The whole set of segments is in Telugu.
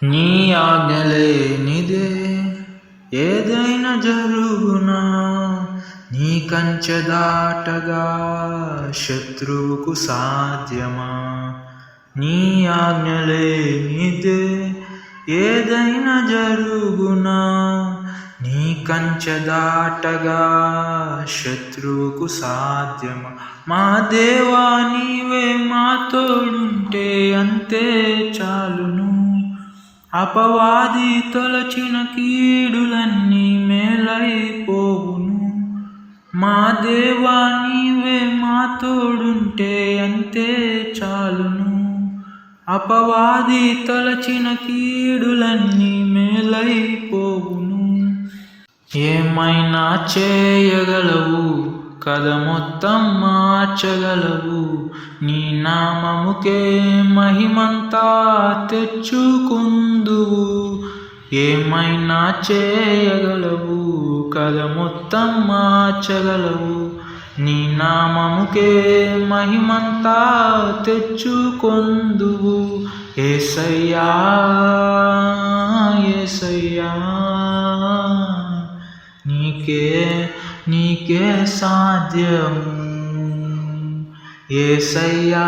నీ ఆజ్ఞలేనిదే ఏదైనా జరుగునా, నీ కంచె దాటగా శత్రువుకు సాధ్యమా. నీ ఆజ్ఞలేనిదే ఏదైనా జరుగునా, నీ కంచె దాటగా శత్రువుకు సాధ్యమా. మా దేవా నీవే మా తోడుంటే అంతే చాలును, అపవాది తొలచిన కీడులన్నీ మేలైపోవును. మా దేవా నీవే మా తోడుంటే అంతే చాలును, అపవాది తలచిన కీడులన్నీ మేలైపోవును. ఏమైనా చేయగలవు కథ మొత్తం మార్చగలవు, నీ నామముకే మహిమంతా తెచ్చుకుందువు. ఏమైనా చేయగలవు కథ మొత్తం మార్చగలవు, నీ నామముకే మహిమంతా తెచ్చుకొందువు. యేసయ్యా యేసయ్యా నీకే సాధ్యము. యేసయ్యా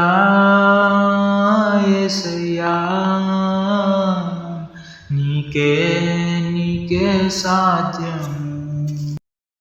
యేసయ్యా నీకే సాధ్యము.